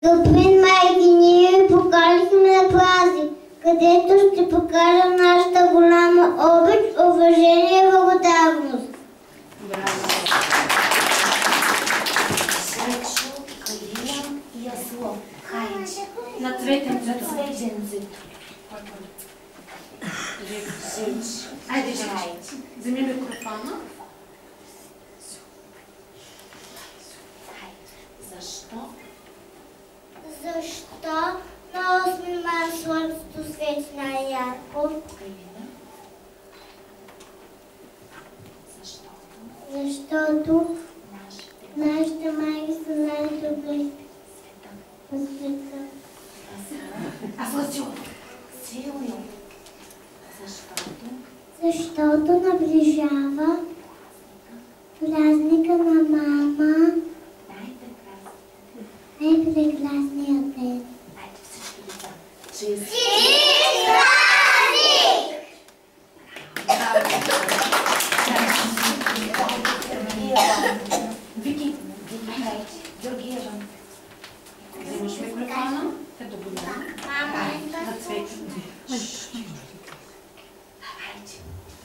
Добрин майки, ние ви поканихме на празник, където ще покажем нашата голяма обич, уважение и благодарност. Браво! Сречо, Калина и Асло. Хайде. На цветенцето. Айде, Жечо. Вземи микрофона. Защо? Защо на 8 марта слънцето свети най-ярко? Калина. Защото Нашите нашите майки са най-добри света. на света. Асло, Силно. Защото Защото наближава празника на мама, най-прекрасният ден. Айде всички деца. Чист. Вики, Хайде. Другия вам. вземаш микрофона. Ето го дам. На цветенцето. Хайде.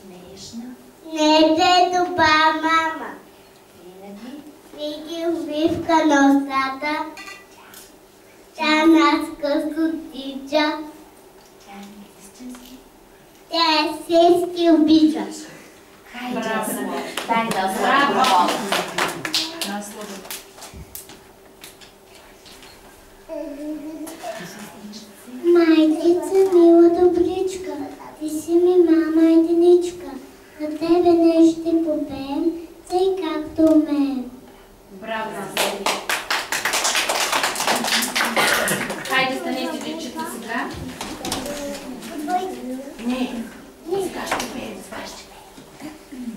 Нежна. Не добра мама. Винаги. Виги увивка на устата. Тя нас късотича. Тя е истински. Тя е сестри обича. Хайде. Браво. Дай да Браво. Майкица, мила добричка, ти си ми мама единичка. На тебе не ще попеем, тъй както умеем. Браво, Наследи. Хайде, станете, дечета, сега. Не. Сега ще пеем. Сега ще пеем.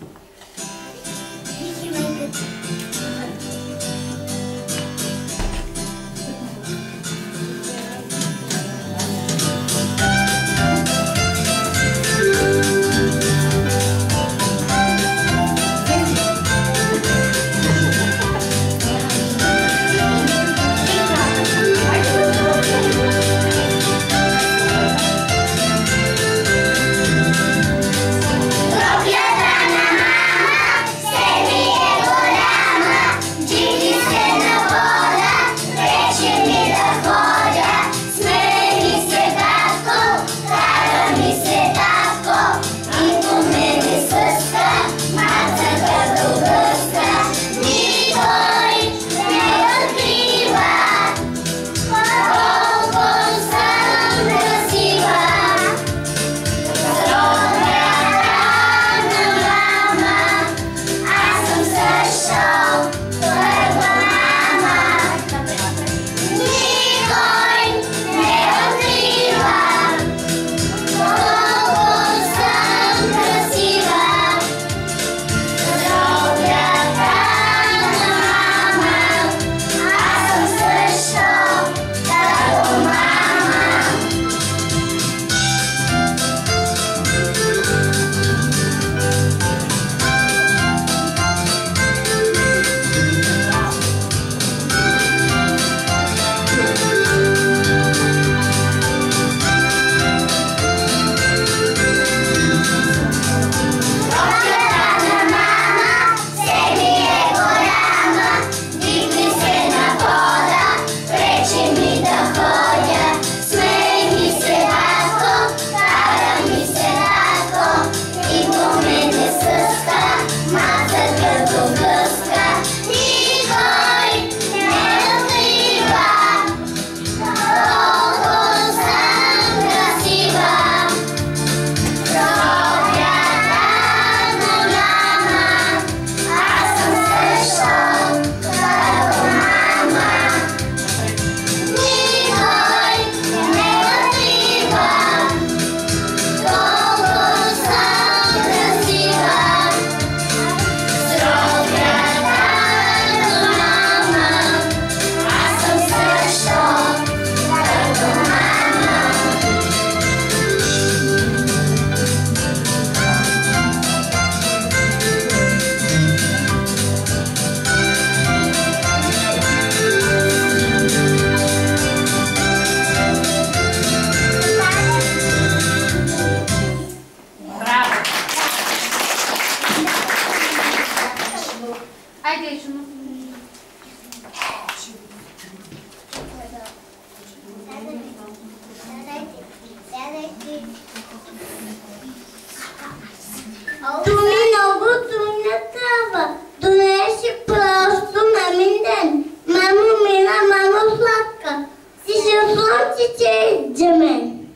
свещите за мен.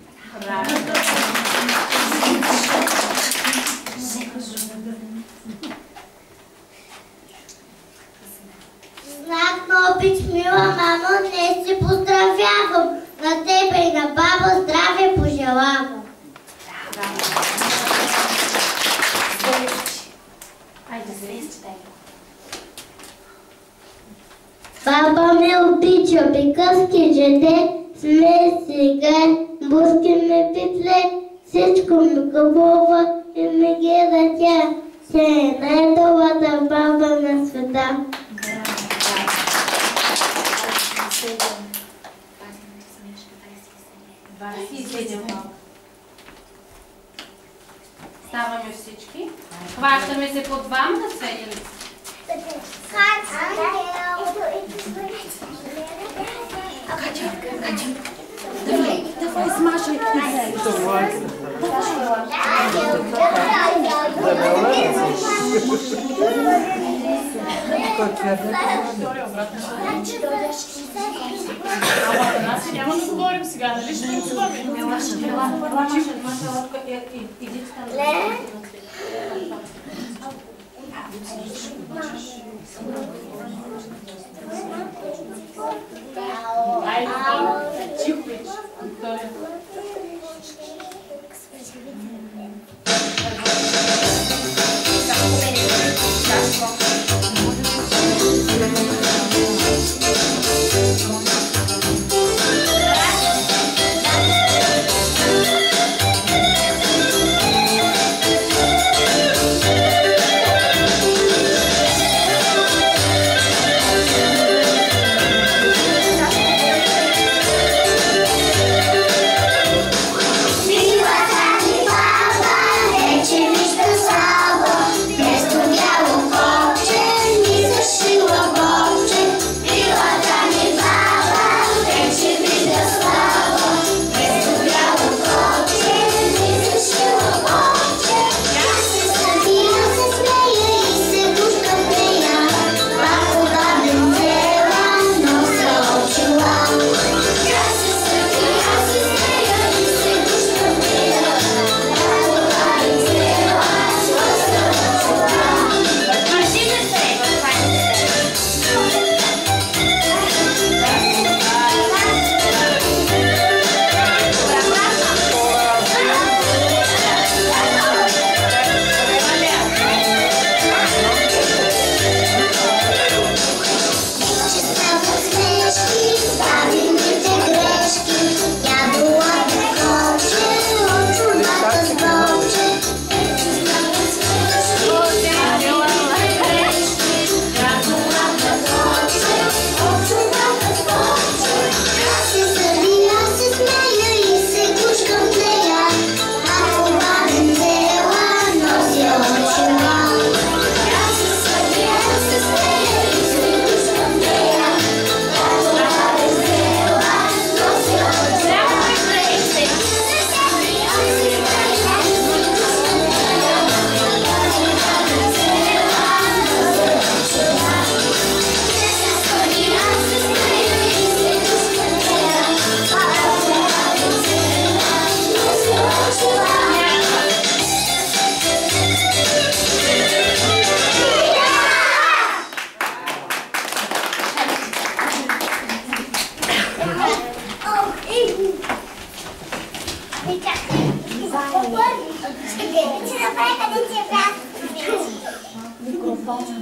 Знак на обич, мила мамо, днес се поздравявам. На тебе и на баба здраве пожелавам. Хайде, звезди, дай. Баба ме обича, приказки жете, сме сега, буски ме пипле, всичко ми купува и ми гледа тя. Се е най-добрата баба на света. Ставаме всички. Хващаме се по двама на сведеници. Давай смажай. Нас няма да говорим сега, нали ще танцуваме? Идите там. Айде, чихо вече. Виктория.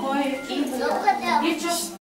Кой е? Ивчо.